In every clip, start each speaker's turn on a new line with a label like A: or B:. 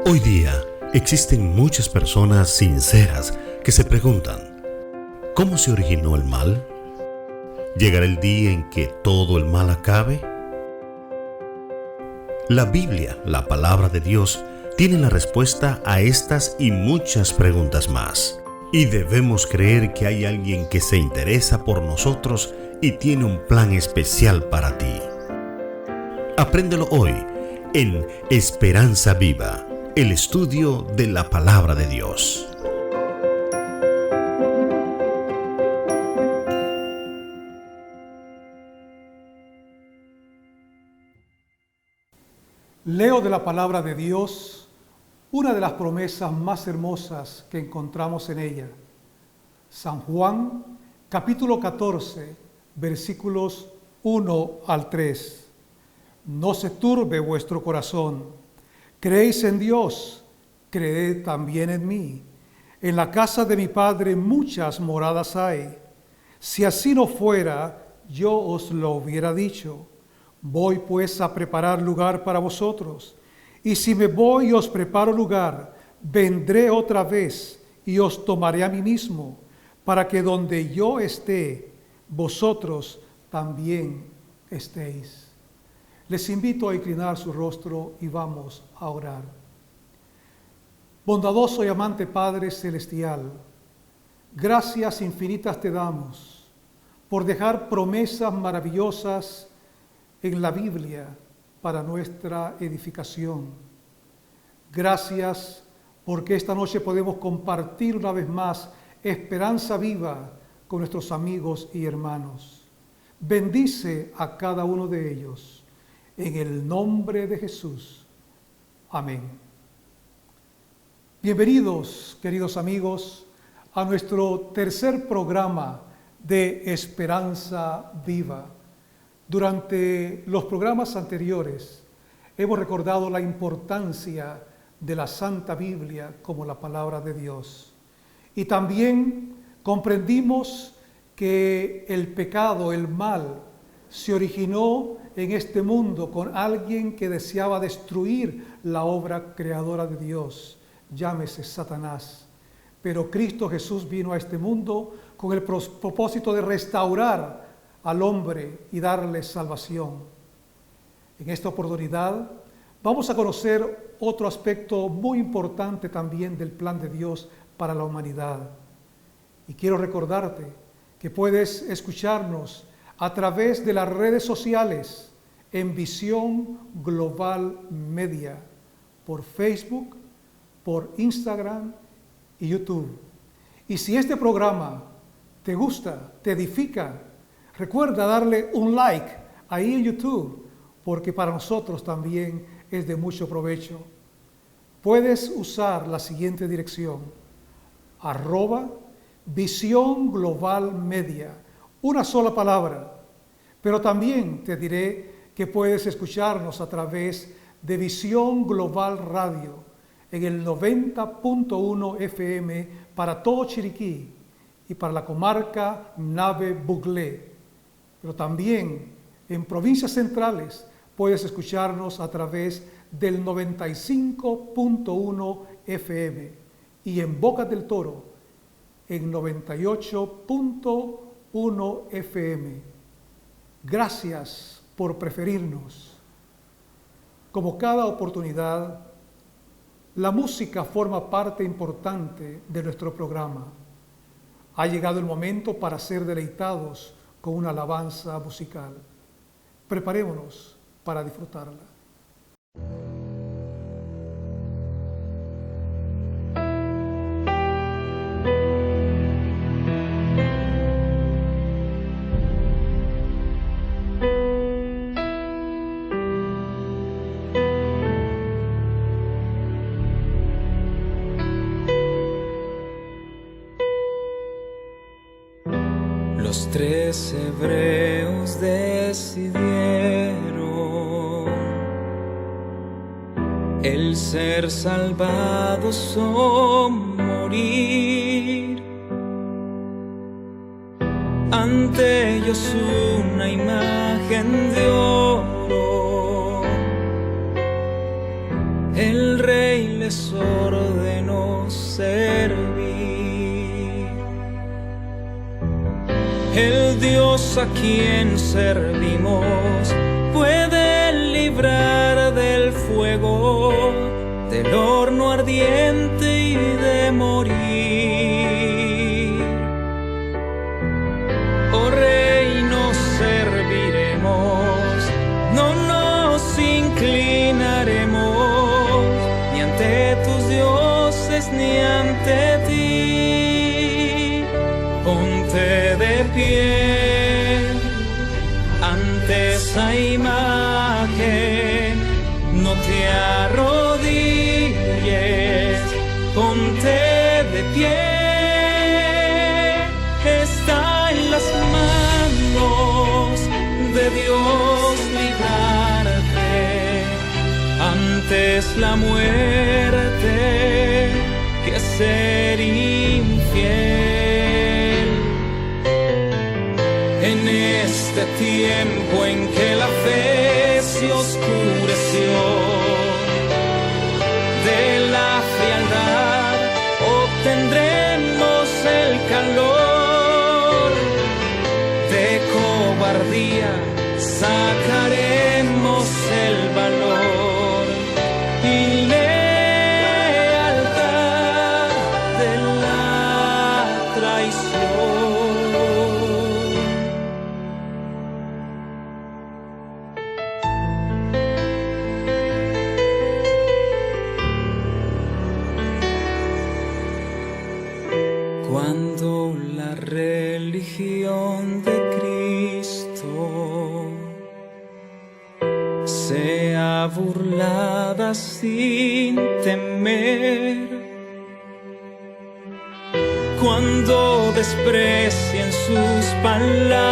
A: Hoy día existen muchas personas sinceras que se preguntan, ¿cómo se originó el mal? ¿Llegará el día en que todo el mal acabe? La Biblia, la palabra de Dios, tiene la respuesta a estas y muchas preguntas más. Y debemos creer que hay alguien que se interesa por nosotros y tiene un plan especial para ti. Apréndelo hoy en Esperanza Viva, el estudio de la palabra de Dios.
B: Leo de la palabra de Dios una de las promesas más hermosas que encontramos en ella. San Juan, capítulo 14, versículos 1 al 3. No se turbe vuestro corazón. Creéis en Dios, creed también en mí. En la casa de mi Padre muchas moradas hay. Si así no fuera, yo os lo hubiera dicho. Voy pues a preparar lugar para vosotros. Y si me voy y os preparo lugar, vendré otra vez y os tomaré a mí mismo, para que donde yo esté, vosotros también estéis. Les invito a inclinar su rostro y vamos a orar. Bondadoso y amante Padre Celestial, gracias infinitas te damos por dejar promesas maravillosas en la Biblia para nuestra edificación. Gracias porque esta noche podemos compartir una vez más esperanza viva con nuestros amigos y hermanos. Bendice a cada uno de ellos. En el nombre de Jesús. Amén. Bienvenidos, queridos amigos, a nuestro tercer programa de Esperanza Viva. Durante los programas anteriores hemos recordado la importancia de la Santa Biblia como la palabra de Dios. Y también comprendimos que el pecado, el mal, se originó en este mundo con alguien que deseaba destruir la obra creadora de Dios, llámese Satanás. Pero Cristo Jesús vino a este mundo con el propósito de restaurar al hombre y darle salvación. En esta oportunidad vamos a conocer otro aspecto muy importante también del plan de Dios para la humanidad. Y quiero recordarte que puedes escucharnos a través de las redes sociales en Visión Global Media, por Facebook, por Instagram y YouTube. Y si este programa te gusta, te edifica, recuerda darle un like ahí en YouTube, porque para nosotros también es de mucho provecho. Puedes usar la siguiente dirección, @Visión Global Media, una sola palabra, pero también te diré que puedes escucharnos a través de Visión Global Radio en el 90.1 FM para todo Chiriquí y para la comarca Nave-Buglé. Pero también en provincias centrales puedes escucharnos a través del 95.1 FM y en Bocas del Toro en 98.1 FM. Gracias por preferirnos. Como cada oportunidad, la música forma parte importante de nuestro programa. Ha llegado el momento para ser deleitados con una alabanza musical. Preparémonos para disfrutarla.
C: Los 3 hebreos decidieron el ser salvados o morir. Ante ellos una imagen de oro, el rey les Dios a quien servimos puede librar del fuego, del horno ardiente y de morir. Oh Rey, nos serviremos, no nos inclinaremos ni ante tus dioses ni ante ti. Ponte de pie ante esa imagen, no te arrodilles, ponte de pie. Está en las manos de Dios librarte antes la muerte que ser infiel. En este tiempo en que la fe se oscureció, de la frialdad obtendremos el calor, de cobardía sacaremos el valor y lealtad de la traición. Cuando la religión de Cristo sea burlada sin temer, cuando desprecien sus palabras,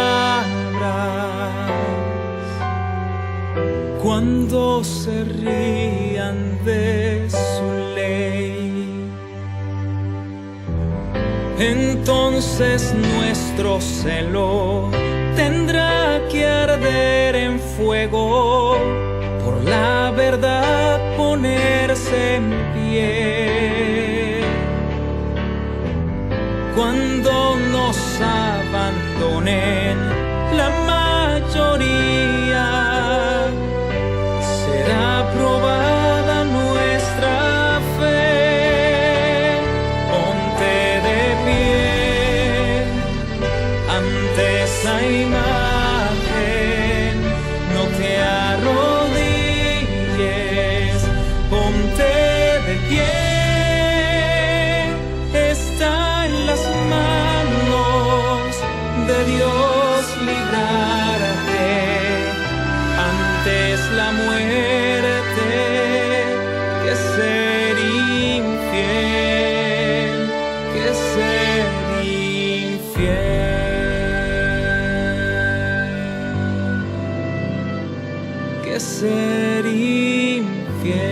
C: cuando se rían de su ley, entonces nuestro celo tendrá que arder en fuego, por la verdad ponerse en pie. Cuando nos abandonen la mayoría, será probada nuestra fe. Esa imagen, no te arrodilles, ponte de pie. Está en las manos de Dios librarte antes la muerte que ser infiel, que ser infiel. Ser infiel.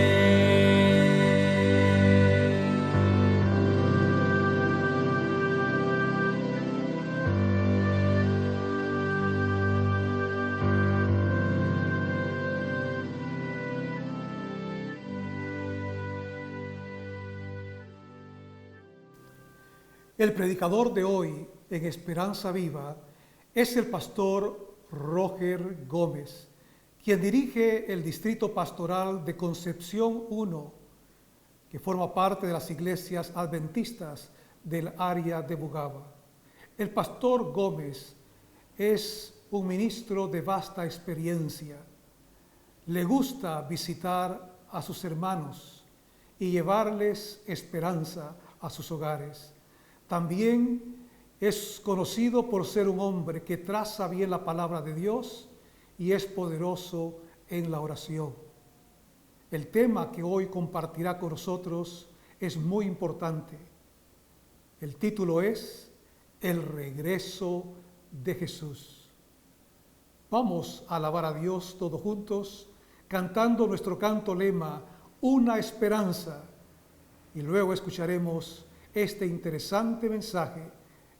B: El predicador de hoy en Esperanza Viva es el pastor Roger Gómez, quien dirige el Distrito Pastoral de Concepción 1, que forma parte de las iglesias adventistas del área de Bugaba. El pastor Gómez es un ministro de vasta experiencia. Le gusta visitar a sus hermanos y llevarles esperanza a sus hogares. También es conocido por ser un hombre que traza bien la palabra de Dios y es poderoso en la oración. El tema que hoy compartirá con nosotros es muy importante. El título es El regreso de Jesús. Vamos a alabar a Dios todos juntos, cantando nuestro canto lema, Una esperanza, y luego escucharemos este interesante mensaje,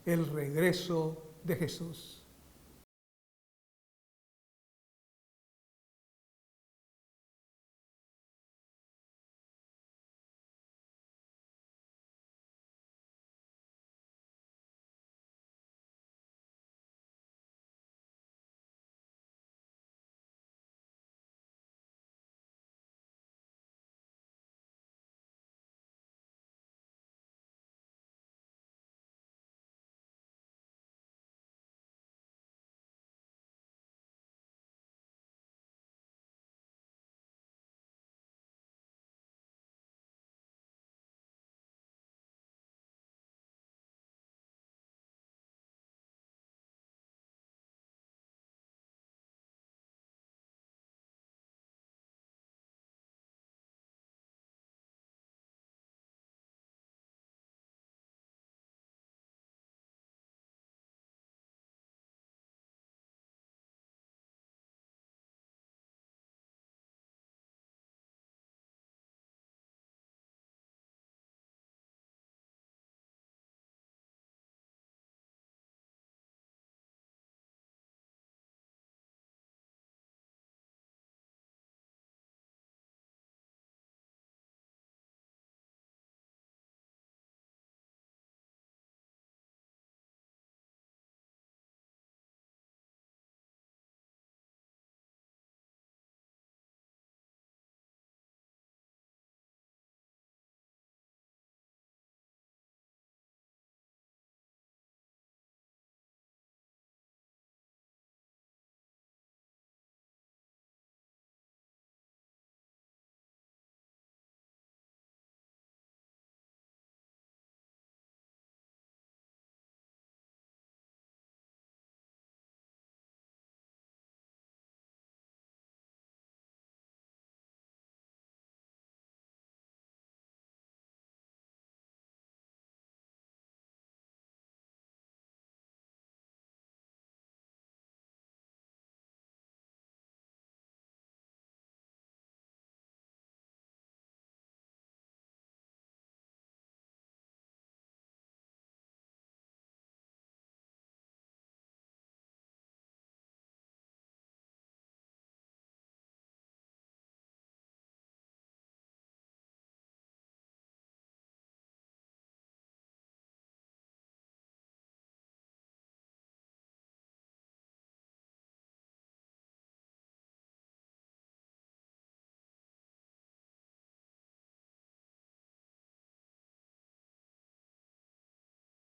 B: el regreso de Jesús.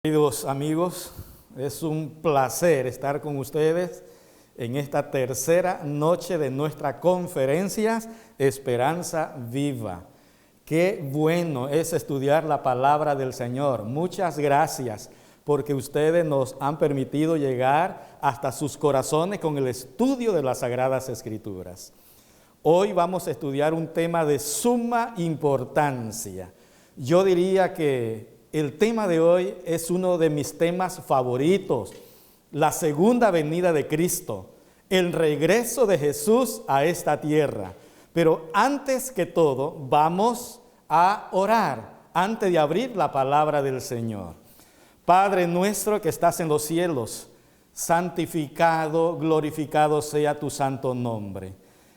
D: Queridos amigos, es un placer estar con ustedes en esta tercera noche de nuestra conferencia Esperanza Viva. Qué bueno es estudiar la palabra del Señor. Muchas gracias porque ustedes nos han permitido llegar hasta sus corazones con el estudio de las Sagradas Escrituras. Hoy vamos a estudiar un tema de suma importancia. Yo diría que el tema de hoy es uno de mis temas favoritos, la segunda venida de Cristo, el regreso de Jesús a esta tierra. Pero antes que todo, vamos a orar antes de abrir la palabra del Señor. Padre nuestro que estás en los cielos, santificado, glorificado sea tu santo nombre.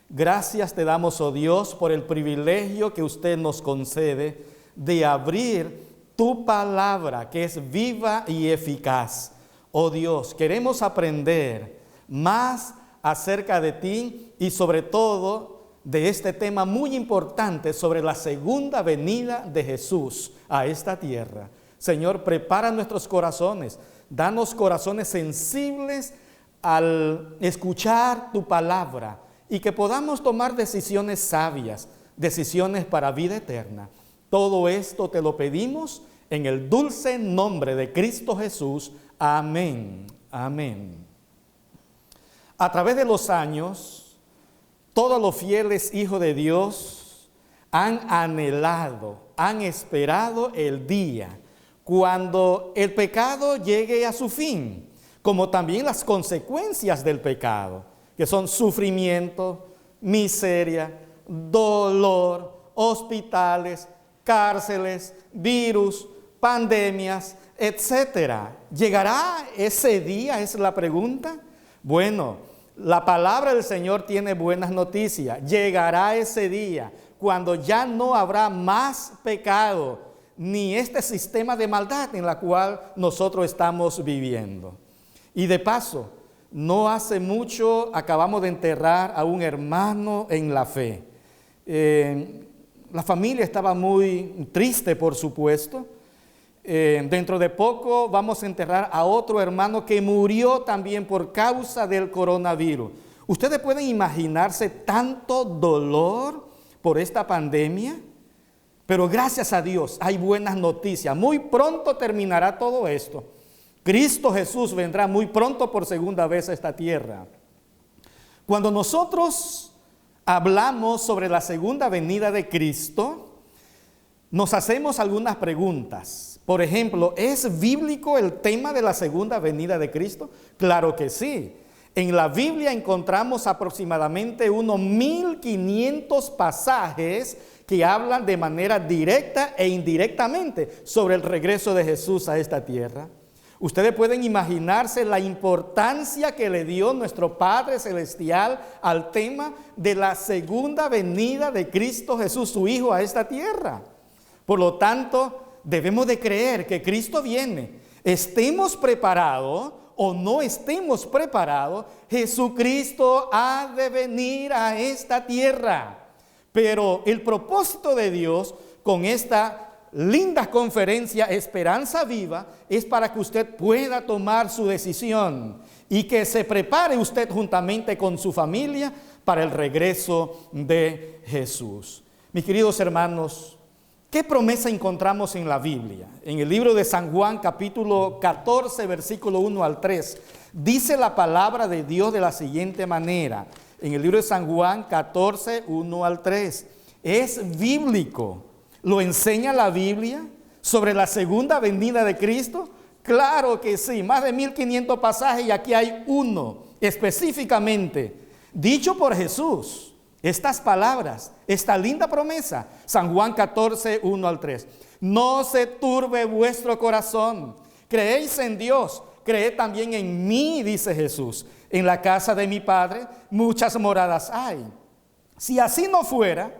D: Gracias te damos, oh Dios, por el privilegio que usted nos concede de abrir tu palabra, que es viva y eficaz. Oh Dios, queremos aprender más acerca de ti y sobre todo de este tema muy importante sobre la segunda venida de Jesús a esta tierra. Señor, prepara nuestros corazones, danos corazones sensibles al escuchar tu palabra y que podamos tomar decisiones sabias, decisiones para vida eterna. Todo esto te lo pedimos en el dulce nombre de Cristo Jesús. Amén. Amén. A través de los años, todos los fieles hijos de Dios han anhelado, han esperado el día cuando el pecado llegue a su fin, como también las consecuencias del pecado, que son sufrimiento, miseria, dolor, hospitales, cárceles, virus, pandemias, etcétera. ¿Llegará ese día? Es la pregunta. Bueno, la palabra del Señor tiene buenas noticias. Llegará ese día cuando ya no habrá más pecado, ni este sistema de maldad en la cual nosotros estamos viviendo. Y de paso, no hace mucho acabamos de enterrar a un hermano en la fe. La familia estaba muy triste, por supuesto. Dentro de poco vamos a enterrar a otro hermano que murió también por causa del coronavirus. ¿Ustedes pueden imaginarse tanto dolor por esta pandemia? Pero gracias a Dios hay buenas noticias. Muy pronto terminará todo esto. Cristo Jesús vendrá muy pronto por segunda vez a esta tierra. Cuando nosotros hablamos sobre la segunda venida de Cristo, nos hacemos algunas preguntas. Por ejemplo, ¿es bíblico el tema de la segunda venida de Cristo? Claro que sí. En la Biblia encontramos aproximadamente unos 1500 pasajes que hablan de manera directa e indirectamente sobre el regreso de Jesús a esta tierra. Ustedes pueden imaginarse la importancia que le dio nuestro Padre Celestial al tema de la segunda venida de Cristo Jesús, su Hijo, a esta tierra. Por lo tanto, debemos de creer que Cristo viene. Estemos preparados o no estemos preparados, Jesucristo ha de venir a esta tierra. Pero el propósito de Dios con esta linda conferencia Esperanza Viva es para que usted pueda tomar su decisión y que se prepare usted juntamente con su familia para el regreso de Jesús. Mis queridos hermanos, ¿qué promesa encontramos en la Biblia? En el libro de San Juan, capítulo 14, versículo 1 al 3, dice la palabra de Dios de la siguiente manera. En el libro de San Juan 14, 1 al 3. Es bíblico. ¿Lo enseña la Biblia sobre la segunda venida de Cristo? Claro que sí. Más de 1500 pasajes y aquí hay uno específicamente dicho por Jesús. Estas palabras, esta linda promesa. San Juan 14, 1 al 3. No se turbe vuestro corazón. Creéis en Dios. Creed también en mí, dice Jesús. En la casa de mi Padre muchas moradas hay. Si así no fuera,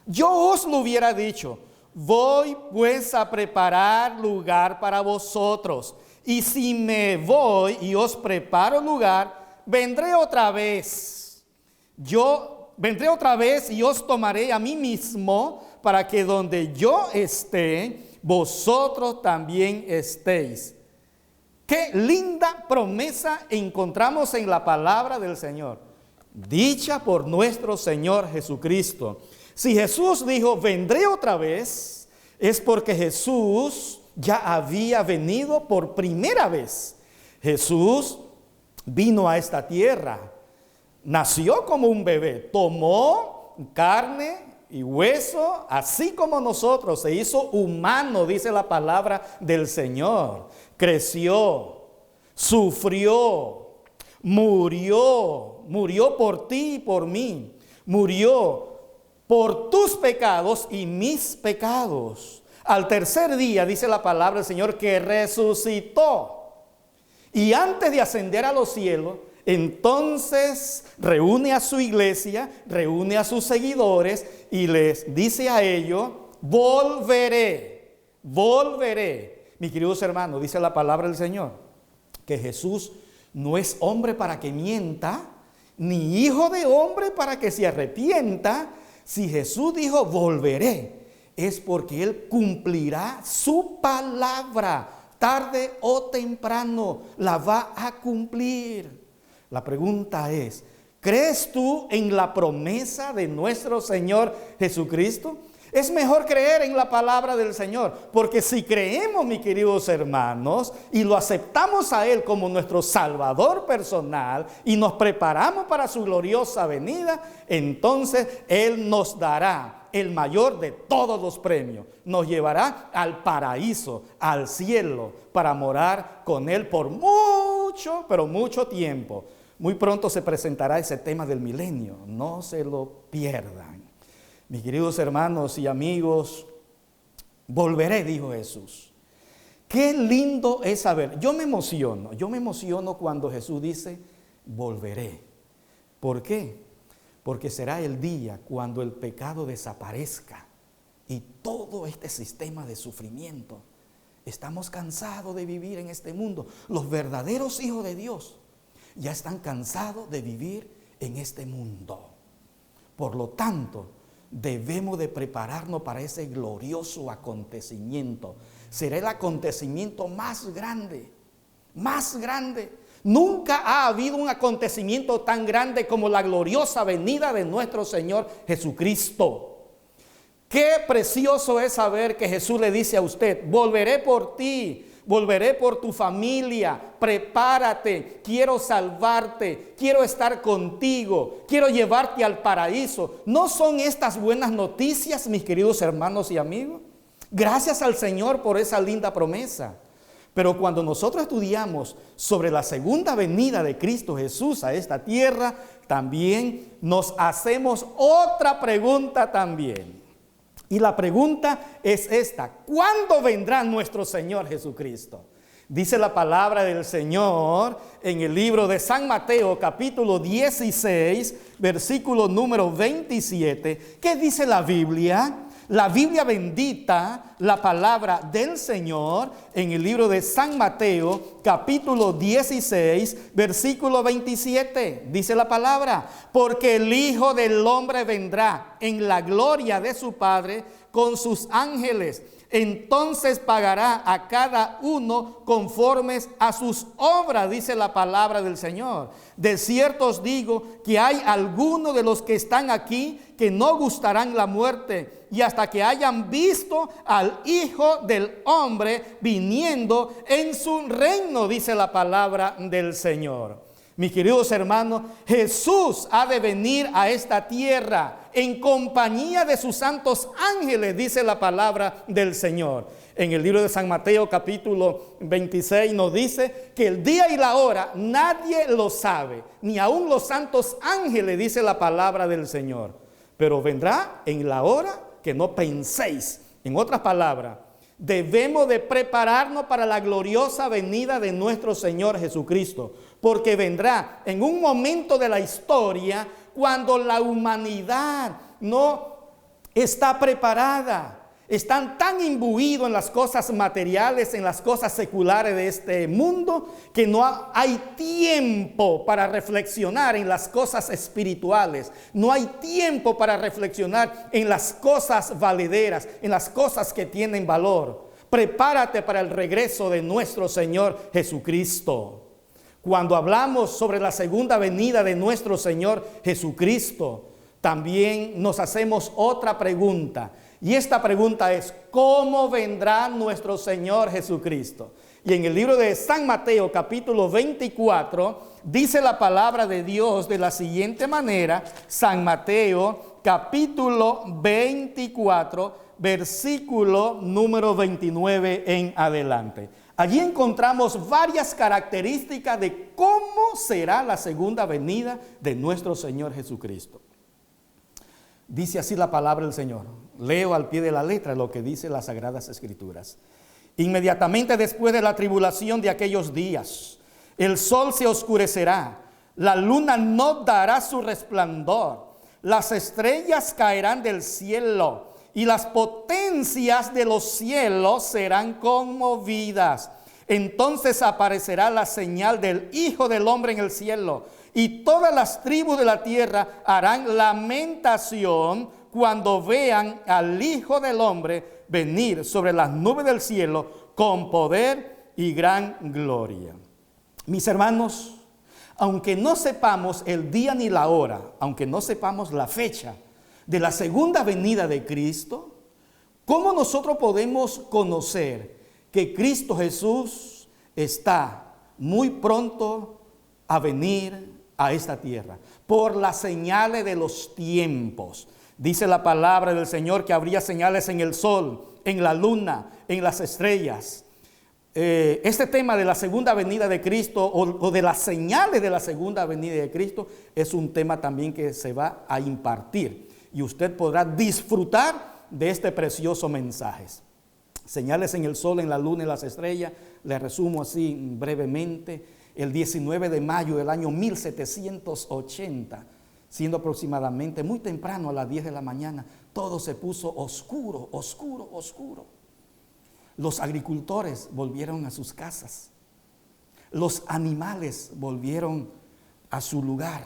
D: yo os lo hubiera dicho. Voy pues a preparar lugar para vosotros. Y si me voy y os preparo lugar, vendré otra vez. Yo vendré otra vez y os tomaré a mí mismo, para que donde yo esté, vosotros también estéis. Qué linda promesa encontramos en la palabra del Señor, dicha por nuestro Señor Jesucristo. Si Jesús dijo, vendré otra vez, es porque Jesús ya había venido por primera vez. Jesús vino a esta tierra, nació como un bebé, tomó carne y hueso, así como nosotros, se hizo humano, dice la palabra del Señor. Creció, sufrió, murió por ti y por mí, murió por tus pecados y mis pecados. Al tercer día, dice la palabra del Señor, que resucitó. Y antes de ascender a los cielos, entonces reúne a su iglesia, reúne a sus seguidores y les dice a ellos, volveré. Mis queridos hermanos, dice la palabra del Señor, que Jesús no es hombre para que mienta, ni hijo de hombre para que se arrepienta. Si Jesús dijo volveré, es porque Él cumplirá su palabra. Tarde o temprano la va a cumplir. La pregunta es, ¿crees tú en la promesa de nuestro Señor Jesucristo? Es mejor creer en la palabra del Señor, porque si creemos, mis queridos hermanos, y lo aceptamos a Él como nuestro Salvador personal y nos preparamos para su gloriosa venida, entonces Él nos dará el mayor de todos los premios. Nos llevará al paraíso, al cielo, para morar con Él por mucho, pero mucho tiempo. Muy pronto se presentará ese tema del milenio, no se lo pierdan. Mis queridos hermanos y amigos, volveré, dijo Jesús. Qué lindo es saber. Yo me emociono cuando Jesús dice, volveré. ¿Por qué? Porque será el día cuando el pecado desaparezca y todo este sistema de sufrimiento. Estamos cansados de vivir en este mundo. Los verdaderos hijos de Dios ya están cansados de vivir en este mundo. Por lo tanto, debemos de prepararnos para ese glorioso acontecimiento. Será el acontecimiento más grande, más grande. Nunca ha habido un acontecimiento tan grande como la gloriosa venida de nuestro Señor Jesucristo. Qué precioso es saber que Jesús le dice a usted, volveré por ti, volveré por tu familia, prepárate, quiero salvarte, quiero estar contigo, quiero llevarte al paraíso. ¿No son estas buenas noticias, mis queridos hermanos y amigos? Gracias al Señor por esa linda promesa. Pero cuando nosotros estudiamos sobre la segunda venida de Cristo Jesús a esta tierra, también nos hacemos otra pregunta también. Y la pregunta es esta: ¿cuándo vendrá nuestro Señor Jesucristo? Dice la palabra del Señor en el libro de San Mateo, capítulo 16, versículo número 27. ¿Qué dice la Biblia? La Biblia bendita, la palabra del Señor, en el libro de San Mateo, capítulo 16, versículo 27. Dice la palabra: porque el Hijo del Hombre vendrá en la gloria de su Padre con sus ángeles. Entonces pagará a cada uno conformes a sus obras, dice la palabra del Señor. De cierto os digo que hay algunos de los que están aquí que no gustarán la muerte, y hasta que hayan visto al Hijo del Hombre viniendo en su reino, dice la palabra del Señor. Mis queridos hermanos, Jesús ha de venir a esta tierra en compañía de sus santos ángeles, dice la palabra del Señor. En el libro de San Mateo, capítulo 26, nos dice que el día y la hora nadie lo sabe, ni aun los santos ángeles, dice la palabra del Señor. Pero vendrá en la hora que no penséis. En otras palabras, debemos de prepararnos para la gloriosa venida de nuestro Señor Jesucristo, porque vendrá en un momento de la historia cuando la humanidad no está preparada. Están tan imbuidos en las cosas materiales, en las cosas seculares de este mundo, que no hay tiempo para reflexionar en las cosas espirituales. No hay tiempo para reflexionar en las cosas valederas, en las cosas que tienen valor. Prepárate para el regreso de nuestro Señor Jesucristo. Cuando hablamos sobre la segunda venida de nuestro Señor Jesucristo, también nos hacemos otra pregunta. Y esta pregunta es, ¿cómo vendrá nuestro Señor Jesucristo? Y en el libro de San Mateo, capítulo 24, dice la palabra de Dios de la siguiente manera. San Mateo, capítulo 24, versículo número 29 en adelante. Allí encontramos varias características de cómo será la segunda venida de nuestro Señor Jesucristo. Dice así la palabra del Señor. Leo al pie de la letra lo que dice las Sagradas Escrituras. Inmediatamente después de la tribulación de aquellos días, el sol se oscurecerá, la luna no dará su resplandor, las estrellas caerán del cielo y las potencias de los cielos serán conmovidas. Entonces aparecerá la señal del Hijo del Hombre en el cielo, y todas las tribus de la tierra harán lamentación cuando vean al Hijo del Hombre venir sobre las nubes del cielo con poder y gran gloria. Mis hermanos, aunque no sepamos el día ni la hora, aunque no sepamos la fecha de la segunda venida de Cristo, ¿cómo nosotros podemos conocer que Cristo Jesús está muy pronto a venir a esta tierra? Por las señales de los tiempos. Dice la palabra del Señor que habría señales en el sol, en la luna, en las estrellas. Este tema de la segunda venida de Cristo o de las señales de la segunda venida de Cristo es un tema también que se va a impartir. Y usted podrá disfrutar de este precioso mensaje. Señales en el sol, en la luna, en las estrellas. Les resumo así brevemente. El 19 de mayo del año 1780, siendo aproximadamente muy temprano a las 10 de la mañana, todo se puso oscuro, oscuro, oscuro. Los agricultores volvieron a sus casas. Los animales volvieron a su lugar.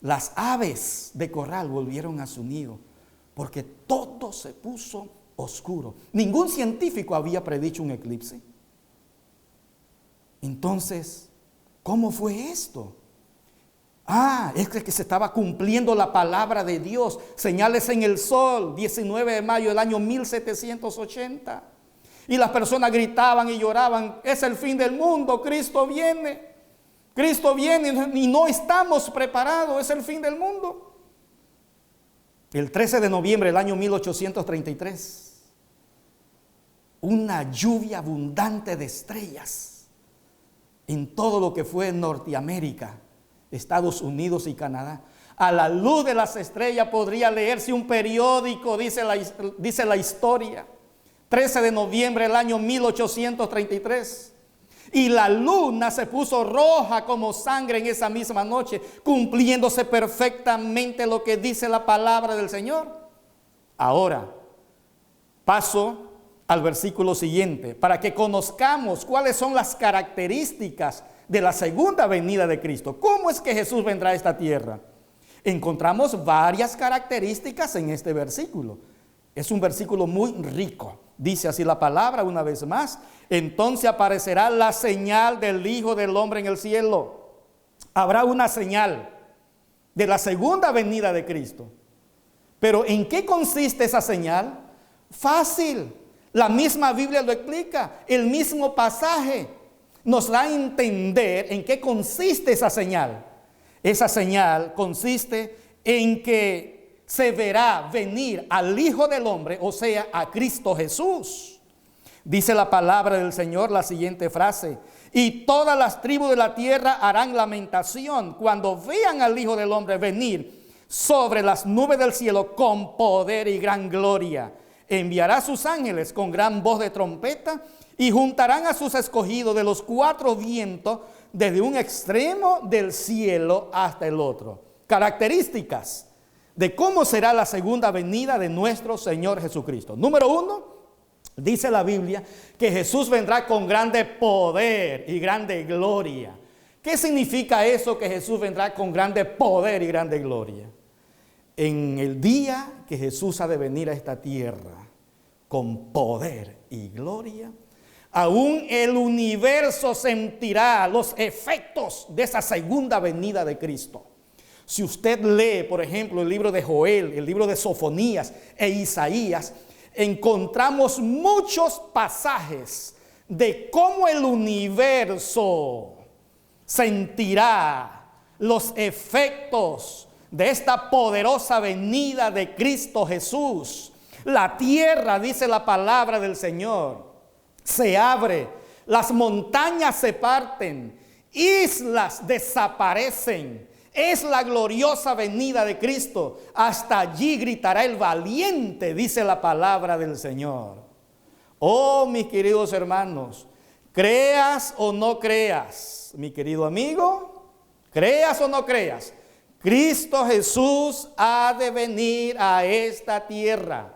D: Las aves de corral volvieron a su nido, porque todo se puso oscuro. Ningún científico había predicho un eclipse. Entonces, ¿cómo fue esto? Es que se estaba cumpliendo la palabra de Dios. Señales en el sol, 19 de mayo del año 1780. Y las personas gritaban y lloraban, es el fin del mundo, Cristo viene. Cristo viene y no estamos preparados, es el fin del mundo. El 13 de noviembre del año 1833, una lluvia abundante de estrellas en todo lo que fue Norteamérica, Estados Unidos y Canadá. A la luz de las estrellas podría leerse un periódico, dice la historia. 13 de noviembre del año 1833. Y la luna se puso roja como sangre en esa misma noche, cumpliéndose perfectamente lo que dice la palabra del Señor. Ahora, paso al versículo siguiente, para que conozcamos cuáles son las características de la segunda venida de Cristo. ¿Cómo es que Jesús vendrá a esta tierra? Encontramos varias características en este versículo. Es un versículo muy rico. Dice así la palabra una vez más. Entonces aparecerá la señal del Hijo del Hombre en el cielo. Habrá una señal de la segunda venida de Cristo. Pero ¿en qué consiste esa señal? Fácil. La misma Biblia lo explica. El mismo pasaje nos da a entender en qué consiste esa señal. Esa señal consiste en que se verá venir al Hijo del Hombre, o sea, a Cristo Jesús. Dice la palabra del Señor la siguiente frase: y todas las tribus de la tierra harán lamentación cuando vean al Hijo del Hombre venir sobre las nubes del cielo con poder y gran gloria. Enviará a sus ángeles con gran voz de trompeta y juntarán a sus escogidos de los cuatro vientos, desde un extremo del cielo hasta el otro. Características de cómo será la segunda venida de nuestro Señor Jesucristo. Número 1, dice la Biblia que Jesús vendrá con grande poder y grande gloria. ¿Qué significa eso, que Jesús vendrá con grande poder y grande gloria? En el día que Jesús ha de venir a esta tierra, con poder y gloria. Aún el universo sentirá los efectos de esa segunda venida de Cristo. Si usted lee, por ejemplo, el libro de Joel, el libro de Sofonías e Isaías, encontramos muchos pasajes de cómo el universo sentirá los efectos de esta poderosa venida de Cristo Jesús. La tierra, dice la palabra del Señor, se abre, las montañas se parten, islas desaparecen. Es la gloriosa venida de Cristo. Hasta allí gritará el valiente, dice la palabra del Señor. Oh, mis queridos hermanos, creas o no creas, mi querido amigo, creas o no creas, Cristo Jesús ha de venir a esta tierra.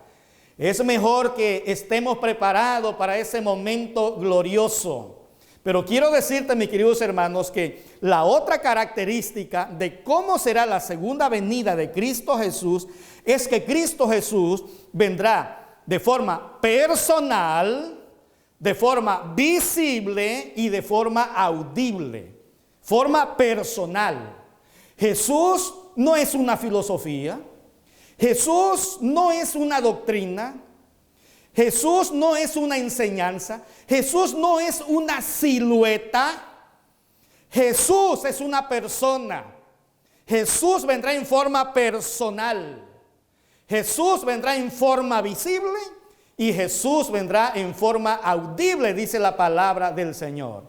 D: Es mejor que estemos preparados para ese momento glorioso. Pero quiero decirte, mis queridos hermanos, que la otra característica de cómo será la segunda venida de Cristo Jesús es que Cristo Jesús vendrá de forma personal, de forma visible y de forma audible. Forma personal. Jesús no es una filosofía. Jesús no es una doctrina. Jesús no es una enseñanza. Jesús no es una silueta. Jesús es una persona. Jesús vendrá en forma personal. Jesús vendrá en forma visible y Jesús vendrá en forma audible, dice la palabra del Señor.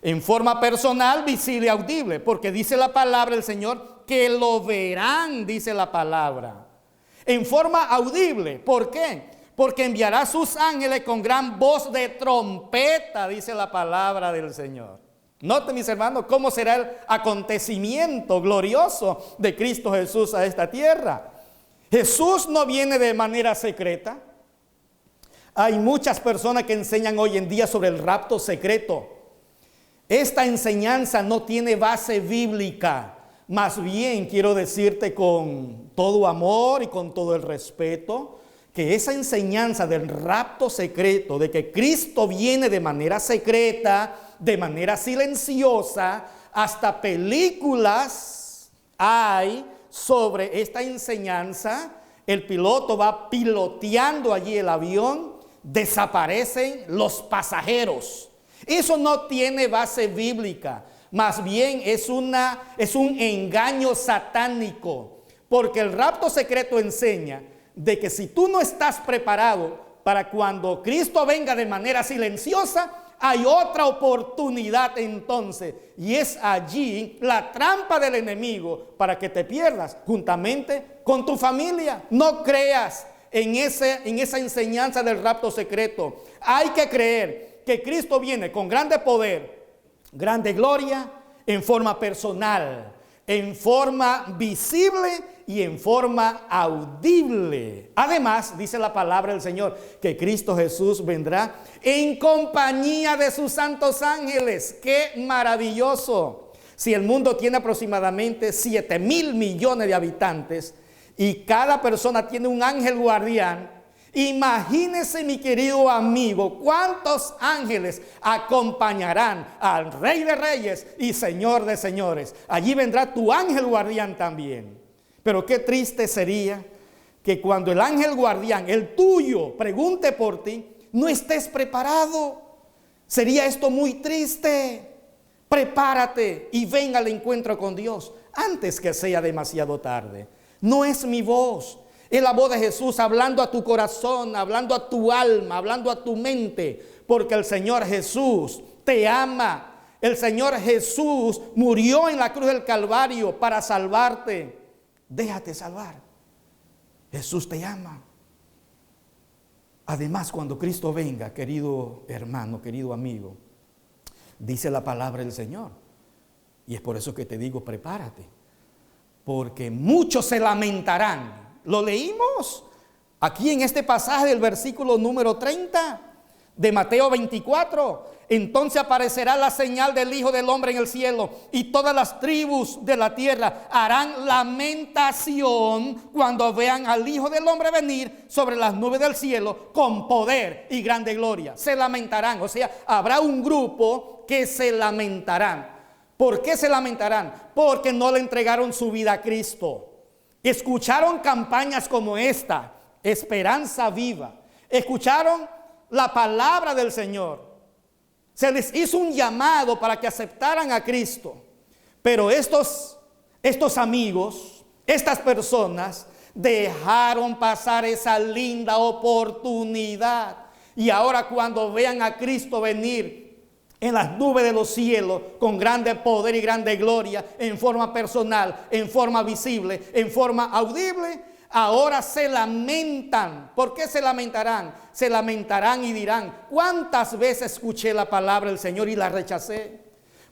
D: En forma personal, visible y audible, porque dice la palabra del Señor que lo verán, dice la palabra. En forma audible, ¿por qué? Porque enviará a sus ángeles con gran voz de trompeta, dice la palabra del Señor. Noten, mis hermanos, cómo será el acontecimiento glorioso de Cristo Jesús a esta tierra. Jesús no viene de manera secreta. Hay muchas personas que enseñan hoy en día sobre el rapto secreto. Esta enseñanza no tiene base bíblica. Más bien quiero decirte con todo amor y con todo el respeto que esa enseñanza del rapto secreto, de que Cristo viene de manera secreta, de manera silenciosa, hasta películas hay sobre esta enseñanza. El piloto va piloteando allí el avión, desaparecen los pasajeros. Eso no tiene base bíblica, más bien es un engaño satánico, porque el rapto secreto enseña de que si tú no estás preparado para cuando Cristo venga de manera silenciosa, hay otra oportunidad entonces, y es allí la trampa del enemigo para que te pierdas juntamente con tu familia. No creas en esa enseñanza del rapto secreto. Hay que creer que Cristo viene con grande poder, grande gloria, en forma personal, en forma visible y en forma audible. Además, dice la palabra del Señor, que Cristo Jesús vendrá en compañía de sus santos ángeles. ¡Qué maravilloso! Si el mundo tiene aproximadamente 7,000 millones de habitantes y cada persona tiene un ángel guardián, imagínese, mi querido amigo, cuántos ángeles acompañarán al Rey de Reyes y Señor de Señores. Allí vendrá tu ángel guardián también. Pero qué triste sería que cuando el ángel guardián, el tuyo, pregunte por ti, no estés preparado. Sería esto muy triste. Prepárate y ven al encuentro con Dios antes que sea demasiado tarde. No es mi voz. Es la voz de Jesús hablando a tu corazón, hablando a tu alma, hablando a tu mente, porque el Señor Jesús te ama. El Señor Jesús murió en la cruz del Calvario para salvarte. Déjate salvar. Jesús te ama. Además, cuando Cristo venga, querido hermano, querido amigo, dice la palabra del Señor. Y es por eso que te digo, prepárate. Porque muchos se lamentarán. Lo leímos aquí en este pasaje del versículo número 30. de Mateo 24. Entonces aparecerá la señal del Hijo del Hombre en el cielo, y todas las tribus de la tierra harán lamentación cuando vean al Hijo del Hombre venir sobre las nubes del cielo con poder y grande gloria. Se lamentarán, o sea, habrá un grupo que se lamentarán. ¿Por qué se lamentarán? Porque no le entregaron su vida a Cristo. Escucharon campañas como esta, Esperanza Viva. Escucharon la palabra del Señor. Se les hizo un llamado para que aceptaran a Cristo. Pero estos amigos, estas personas, dejaron pasar esa linda oportunidad. Y ahora cuando vean a Cristo venir en las nubes de los cielos con grande poder y grande gloria, en forma personal, en forma visible, en forma audible, ahora se lamentan. ¿Por qué se lamentarán? Se lamentarán y dirán: ¿cuántas veces escuché la palabra del Señor y la rechacé?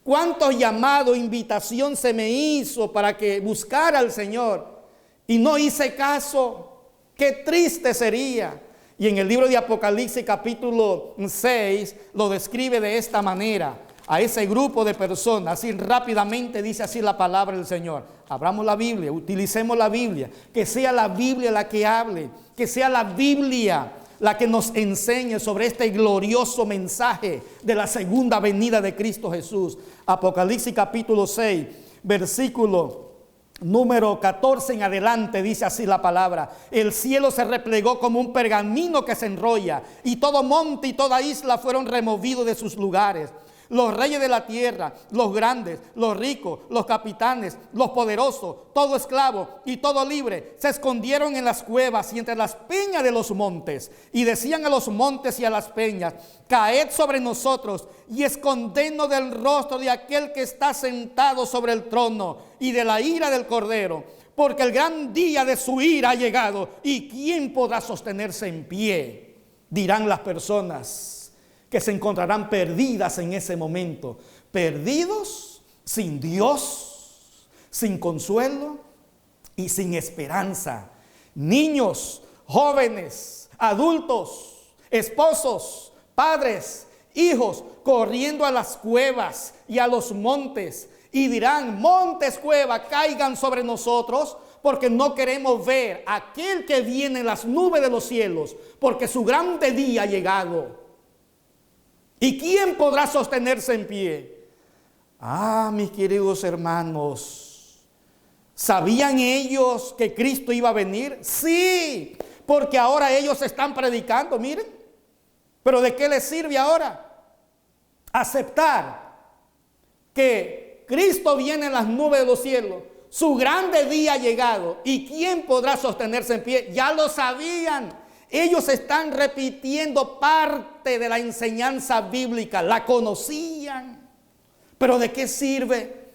D: ¿Cuántos llamados, invitación se me hizo para que buscara al Señor y no hice caso? ¡Qué triste sería! Y en el libro de Apocalipsis capítulo 6 lo describe de esta manera. A ese grupo de personas, así rápidamente dice así la palabra del Señor. Abramos la Biblia, utilicemos la Biblia. Que sea la Biblia la que hable. Que sea la Biblia la que nos enseñe sobre este glorioso mensaje de la segunda venida de Cristo Jesús. Apocalipsis capítulo 6, versículo número 14 en adelante, dice así la palabra: el cielo se replegó como un pergamino que se enrolla, y todo monte y toda isla fueron removidos de sus lugares. Los reyes de la tierra, los grandes, los ricos, los capitanes, los poderosos, todo esclavo y todo libre, se escondieron en las cuevas y entre las peñas de los montes, y decían a los montes y a las peñas: caed sobre nosotros y escondednos del rostro de aquel que está sentado sobre el trono y de la ira del Cordero, porque el gran día de su ira ha llegado, y ¿quién podrá sostenerse en pie? Dirán las personas que se encontrarán perdidas en ese momento, perdidos, sin Dios, sin consuelo y sin esperanza. Niños, jóvenes, adultos, esposos, padres, hijos, corriendo a las cuevas y a los montes, y dirán: montes, cuevas, caigan sobre nosotros, porque no queremos ver a aquel que viene en las nubes de los cielos, porque su grande día ha llegado. ¿Y quién podrá sostenerse en pie? Ah, mis queridos hermanos, ¿sabían ellos que Cristo iba a venir? Sí, porque ahora ellos están predicando, miren. Pero ¿de qué les sirve ahora? Aceptar que Cristo viene en las nubes de los cielos, su grande día ha llegado, ¿y quién podrá sostenerse en pie? Ya lo sabían. Ellos están repitiendo parte de la enseñanza bíblica, la conocían. ¿Pero de qué sirve?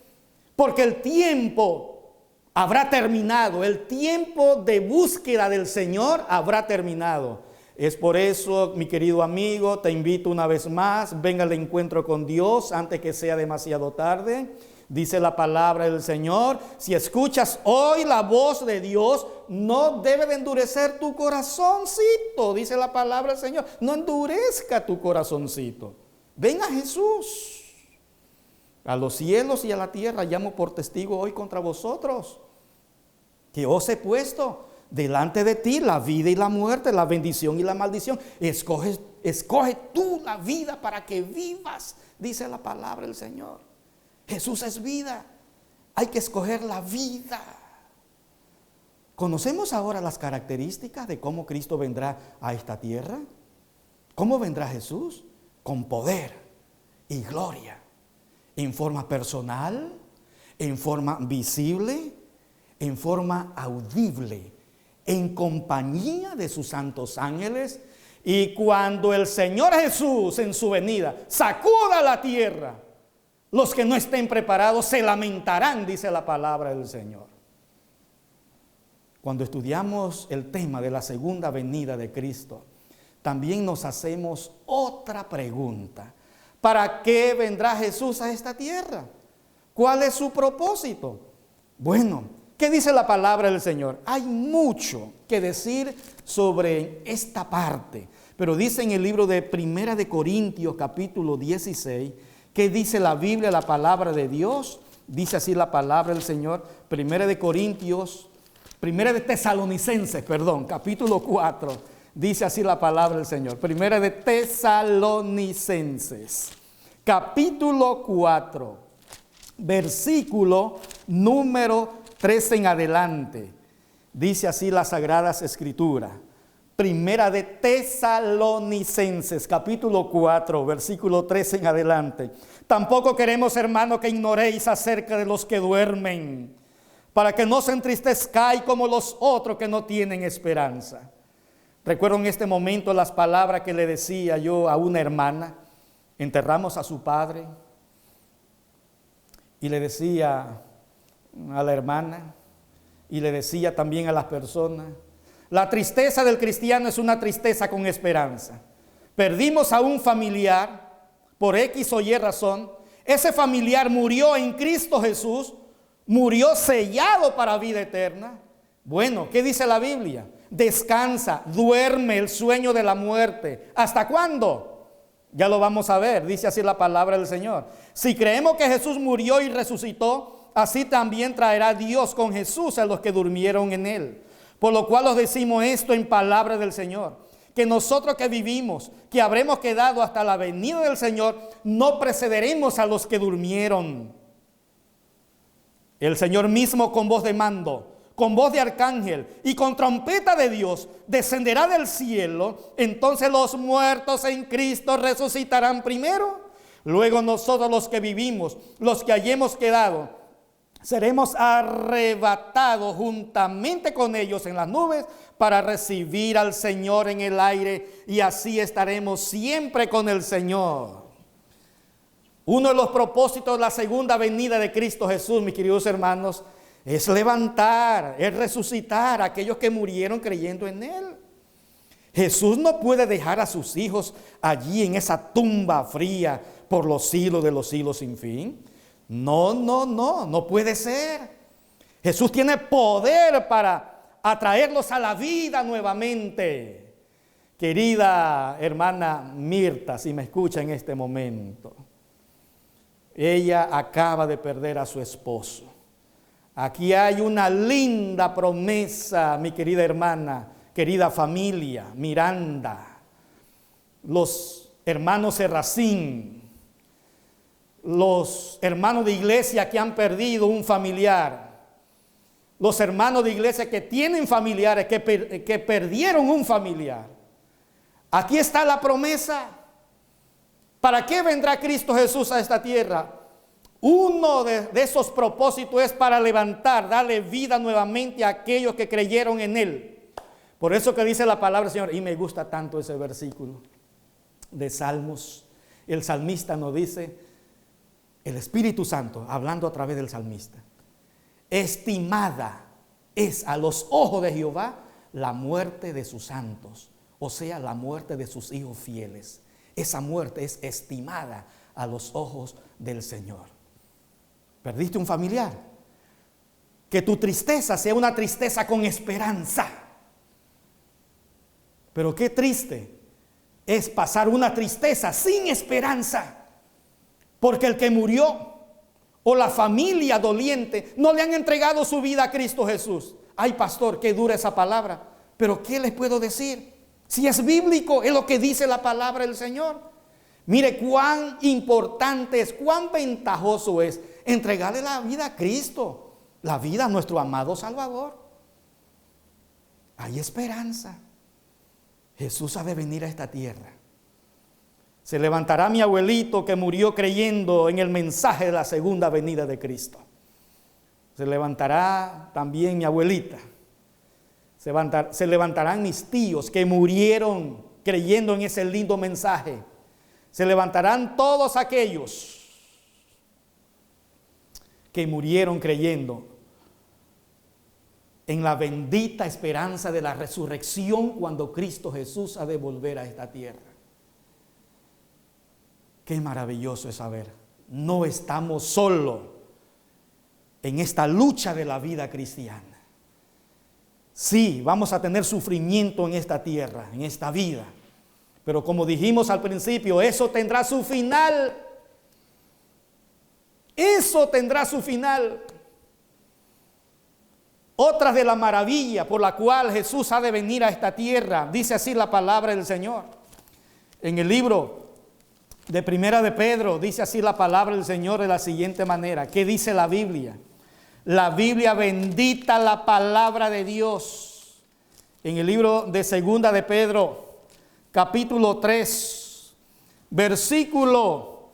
D: Porque el tiempo habrá terminado, el tiempo de búsqueda del Señor habrá terminado. Es por eso, mi querido amigo, te invito una vez más, venga al encuentro con Dios antes que sea demasiado tarde. Dice la palabra del Señor: si escuchas hoy la voz de Dios, no debe de endurecer tu corazoncito. Dice la palabra del Señor: no endurezca tu corazoncito. Ven a Jesús. A los cielos y a la tierra llamo por testigo hoy contra vosotros, que os he puesto delante de ti la vida y la muerte, la bendición y la maldición. Escoge tú la vida para que vivas, dice la palabra del Señor. Jesús es vida. Hay que escoger la vida. ¿Conocemos ahora las características de cómo Cristo vendrá a esta tierra? ¿Cómo vendrá Jesús? Con poder y gloria. En forma personal, en forma visible, en forma audible, en compañía de sus santos ángeles. Y cuando el Señor Jesús en su venida sacuda la tierra, los que no estén preparados se lamentarán, dice la palabra del Señor. Cuando estudiamos el tema de la segunda venida de Cristo, también nos hacemos otra pregunta: ¿para qué vendrá Jesús a esta tierra? ¿Cuál es su propósito? Bueno, ¿qué dice la palabra del Señor? Hay mucho que decir sobre esta parte, Pero dice en el libro de Primera de Corintios, capítulo 16, ¿qué dice la Biblia, la palabra de Dios? Dice así la palabra del Señor. Primera de Tesalonicenses, capítulo 4. Dice así la palabra del Señor. Primera de Tesalonicenses, capítulo 4, versículo número 13 en adelante. Dice así las Sagradas Escrituras. Primera de Tesalonicenses, capítulo 4, versículo 13 en adelante. Tampoco queremos, hermano, que ignoréis acerca de los que duermen, para que no se entristezcáis como los otros que no tienen esperanza. Recuerdo en este momento las palabras que le decía yo a una hermana. Enterramos a su padre y le decía a la hermana y le decía también a las personas: la tristeza del cristiano es una tristeza con esperanza. Perdimos a un familiar por X o Y razón. Ese familiar murió en Cristo Jesús, murió sellado para vida eterna. Bueno, ¿qué dice la Biblia? Descansa, duerme el sueño de la muerte. ¿Hasta cuándo? Ya lo vamos a ver, dice así la palabra del Señor. Si creemos que Jesús murió y resucitó, así también traerá Dios con Jesús a los que durmieron en él. Por lo cual os decimos esto en palabra del Señor, que nosotros que vivimos, que habremos quedado hasta la venida del Señor, no precederemos a los que durmieron. El Señor mismo con voz de mando, con voz de arcángel y con trompeta de Dios descenderá del cielo. Entonces los muertos en Cristo resucitarán primero. Luego nosotros los que vivimos, los que hayamos quedado, seremos arrebatados juntamente con ellos en las nubes para recibir al Señor en el aire, y así estaremos siempre con el Señor. Uno de los propósitos de la segunda venida de Cristo Jesús, mis queridos hermanos, es levantar, es resucitar a aquellos que murieron creyendo en Él. Jesús no puede dejar a sus hijos allí en esa tumba fría por los siglos de los siglos sin fin. No puede ser. Jesús tiene poder para atraerlos a la vida nuevamente. Querida hermana Mirta, si me escucha en este momento, ella acaba de perder a su esposo. Aquí hay una linda promesa, mi querida hermana, querida familia, Miranda, los hermanos Serracín, los hermanos de iglesia que han perdido un familiar, los hermanos de iglesia que tienen familiares que perdieron un familiar. Aquí está la promesa. ¿Para qué vendrá Cristo Jesús a esta tierra? Uno de esos propósitos es para levantar, darle vida nuevamente a aquellos que creyeron en Él. Por eso que dice la palabra del Señor, y me gusta tanto ese versículo de Salmos. El salmista nos dice, el Espíritu Santo, hablando a través del salmista: estimada es a los ojos de Jehová la muerte de sus santos, o sea, la muerte de sus hijos fieles. Esa muerte es estimada a los ojos del Señor. ¿Perdiste un familiar? Que tu tristeza sea una tristeza con esperanza. Pero qué triste es pasar una tristeza sin esperanza, porque el que murió o la familia doliente no le han entregado su vida a Cristo Jesús. Ay, pastor, qué dura esa palabra, pero ¿qué les puedo decir? Si es bíblico, es lo que dice la palabra del Señor. Mire cuán importante es, cuán ventajoso es entregarle la vida a Cristo, la vida a nuestro amado Salvador. Hay esperanza. Jesús ha de venir a esta tierra. Se levantará mi abuelito que murió creyendo en el mensaje de la segunda venida de Cristo. Se levantará también mi abuelita. Se levantarán mis tíos que murieron creyendo en ese lindo mensaje. Se levantarán todos aquellos que murieron creyendo en la bendita esperanza de la resurrección cuando Cristo Jesús ha de volver a esta tierra. Qué maravilloso es saber, no estamos solos en esta lucha de la vida cristiana. Sí, vamos a tener sufrimiento en esta tierra, en esta vida, Pero como dijimos al principio, eso tendrá su final. Eso tendrá su final. Otra de la maravilla por la cual Jesús ha de venir a esta tierra, dice así la palabra del Señor. En el libro de Primera de Pedro, dice así la palabra del Señor de la siguiente manera. ¿Qué dice la Biblia? La Biblia, bendita la palabra de Dios. En el libro de Segunda de Pedro, capítulo 3, versículo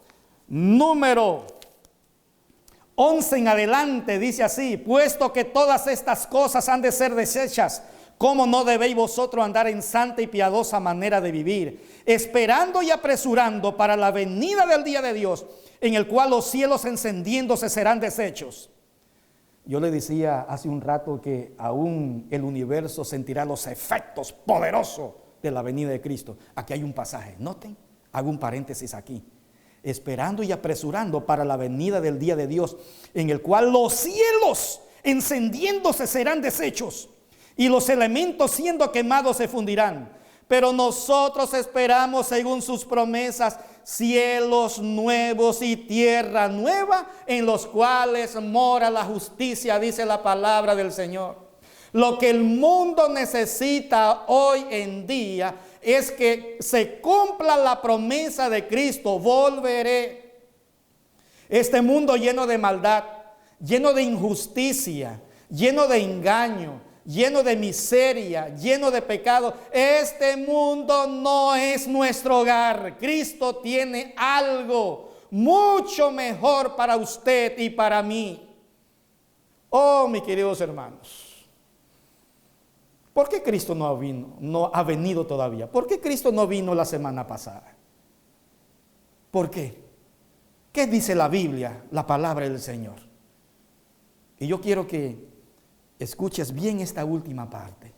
D: número 11 en adelante, dice así: puesto que todas estas cosas han de ser deshechas, ¿cómo no debéis vosotros andar en santa y piadosa manera de vivir, esperando y apresurando para la venida del día de Dios, en el cual los cielos encendiéndose serán deshechos? Yo le decía hace un rato que aún el universo sentirá los efectos poderosos de la venida de Cristo. Aquí hay un pasaje, noten, hago un paréntesis aquí. Esperando y apresurando para la venida del día de Dios, en el cual los cielos encendiéndose serán deshechos y los elementos siendo quemados se fundirán. Pero nosotros esperamos, según sus promesas, cielos nuevos y tierra nueva, en los cuales mora la justicia, dice la palabra del Señor. Lo que el mundo necesita hoy en día es que se cumpla la promesa de Cristo: volveré. Este mundo lleno de maldad, lleno de injusticia, lleno de engaño, lleno de miseria, lleno de pecado. Este mundo no es nuestro hogar. Cristo tiene algo mucho mejor para usted y para mí. Oh, mis queridos hermanos, ¿por qué Cristo no ha venido todavía? ¿Por qué Cristo no vino la semana pasada? ¿Por qué? ¿Qué dice la Biblia, la palabra del Señor? Y yo quiero que escuches bien esta última parte,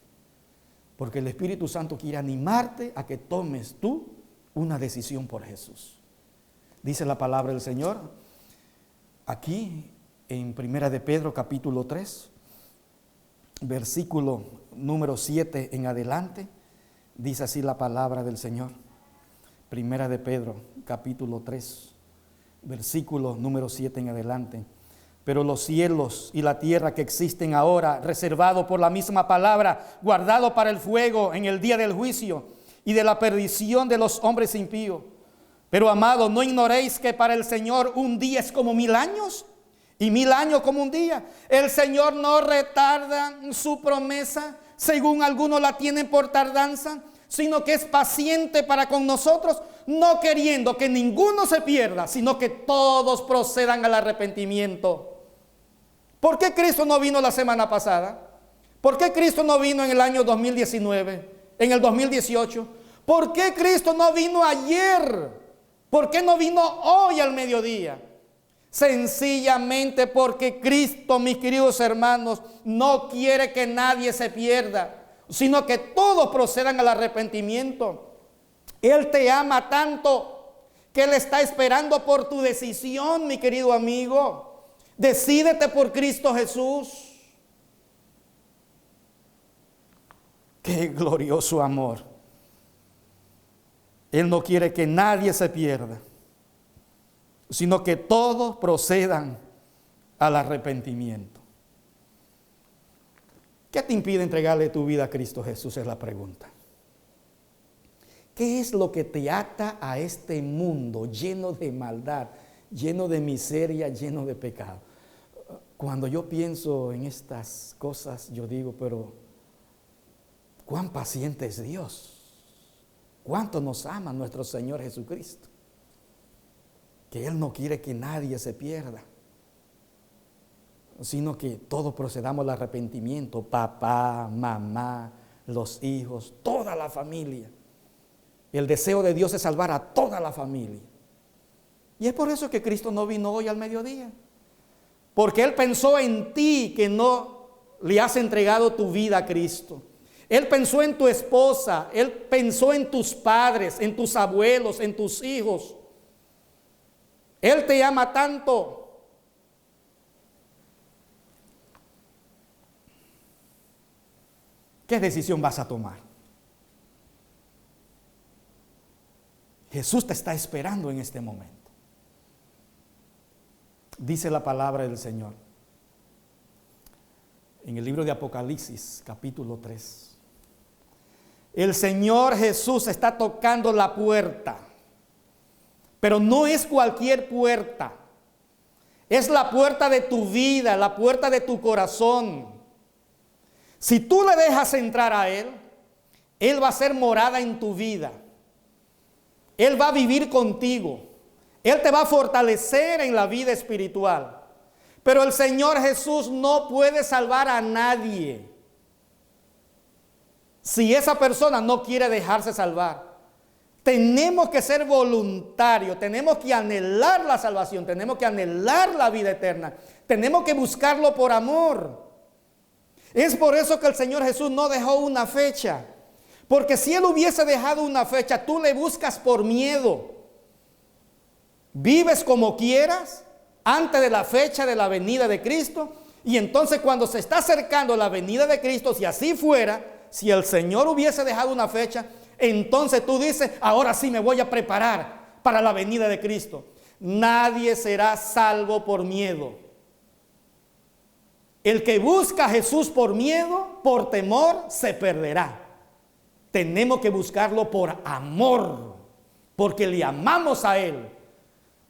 D: porque el Espíritu Santo quiere animarte a que tomes tú una decisión por Jesús. Dice la palabra del Señor aquí en Primera de Pedro capítulo 3, versículo número 7 en adelante. Dice así la palabra del Señor. Primera de Pedro capítulo 3, versículo número 7 en adelante. Pero los cielos y la tierra que existen ahora, reservados por la misma palabra, guardados para el fuego en el día del juicio y de la perdición de los hombres impíos. Pero amados, ¿no ignoréis que para el Señor un día es como 1000 años? Y 1000 años como un día. El Señor no retarda su promesa, según algunos la tienen por tardanza, sino que es paciente para con nosotros, no queriendo que ninguno se pierda, sino que todos procedan al arrepentimiento. ¿Por qué Cristo no vino la semana pasada? ¿Por qué Cristo no vino en el año 2019, en el 2018? ¿Por qué Cristo no vino ayer? ¿Por qué no vino hoy al mediodía? Sencillamente porque Cristo, mis queridos hermanos, no quiere que nadie se pierda, sino que todos procedan al arrepentimiento. Él te ama tanto que Él está esperando por tu decisión, mi querido amigo. Decídete por Cristo Jesús. Qué glorioso amor. Él no quiere que nadie se pierda, sino que todos procedan al arrepentimiento. ¿Qué te impide entregarle tu vida a Cristo Jesús? Es la pregunta. ¿Qué es lo que te ata a este mundo lleno de maldad, lleno de miseria, lleno de pecado? Cuando yo pienso en estas cosas, yo digo, pero cuán paciente es Dios. Cuánto nos ama nuestro Señor Jesucristo. Que Él no quiere que nadie se pierda, sino que todos procedamos al arrepentimiento. Papá, mamá, los hijos, toda la familia. El deseo de Dios es salvar a toda la familia. Y es por eso que Cristo no vino hoy al mediodía. Porque Él pensó en ti que no le has entregado tu vida a Cristo. Él pensó en tu esposa, Él pensó en tus padres, en tus abuelos, en tus hijos. Él te ama tanto. ¿Qué decisión vas a tomar? Jesús te está esperando en este momento. Dice la palabra del Señor en el libro de Apocalipsis, capítulo 3. El Señor Jesús está tocando la puerta, pero no es cualquier puerta. Es la puerta de tu vida, la puerta de tu corazón. Si tú le dejas entrar a Él, Él va a ser morada en tu vida. Él va a vivir contigo. Él te va a fortalecer en la vida espiritual. Pero el Señor Jesús no puede salvar a nadie si esa persona no quiere dejarse salvar. Tenemos que ser voluntarios, tenemos que anhelar la salvación, tenemos que anhelar la vida eterna, tenemos que buscarlo por amor. Es por eso que el Señor Jesús no dejó una fecha. Porque si Él hubiese dejado una fecha, tú le buscas por miedo. Vives como quieras antes de la fecha de la venida de Cristo. Y entonces cuando se está acercando la venida de Cristo, si así fuera, si el Señor hubiese dejado una fecha, entonces tú dices, ahora sí me voy a preparar para la venida de Cristo. Nadie será salvo por miedo. El que busca a Jesús por miedo, por temor, se perderá. Tenemos que buscarlo por amor, porque le amamos a Él,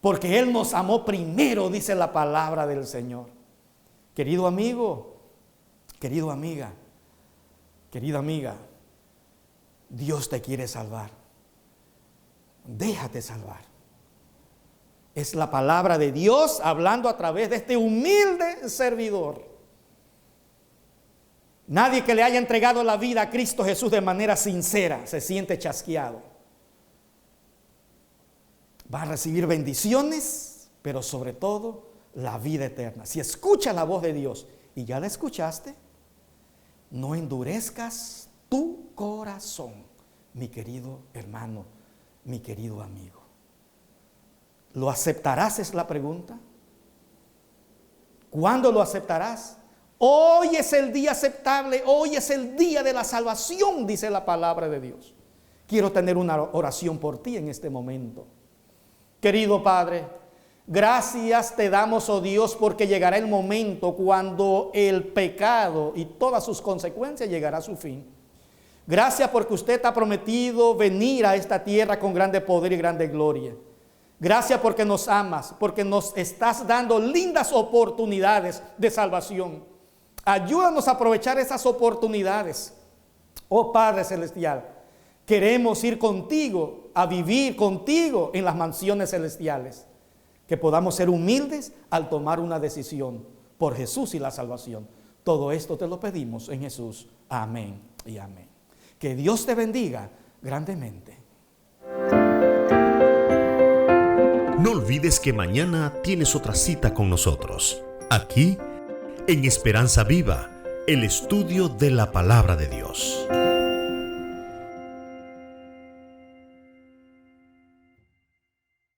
D: porque Él nos amó primero, dice la palabra del Señor. Querido amigo, querida amiga, Dios te quiere salvar. Déjate salvar. Es la palabra de Dios hablando a través de este humilde servidor. Nadie que le haya entregado la vida a Cristo Jesús de manera sincera se siente chasqueado. Va a recibir bendiciones, pero sobre todo la vida eterna. Si escuchas la voz de Dios y ya la escuchaste, no endurezcas tu corazón, mi querido hermano, mi querido amigo. ¿Lo aceptarás? Es la pregunta. ¿Cuándo lo aceptarás? Hoy es el día aceptable, hoy es el día de la salvación, dice la palabra de Dios. Quiero tener una oración por ti en este momento. Querido Padre, gracias te damos, oh Dios, porque llegará el momento cuando el pecado y todas sus consecuencias llegará a su fin. Gracias porque usted te ha prometido venir a esta tierra con grande poder y grande gloria. Gracias porque nos amas, porque nos estás dando lindas oportunidades de salvación. Ayúdanos a aprovechar esas oportunidades. Oh Padre Celestial, queremos ir contigo, a vivir contigo en las mansiones celestiales. Que podamos ser humildes al tomar una decisión por Jesús y la salvación. Todo esto te lo pedimos en Jesús. Amén y amén. Que Dios te bendiga grandemente.
A: No olvides que mañana tienes otra cita con nosotros, aquí en Esperanza Viva, el estudio de la Palabra de Dios.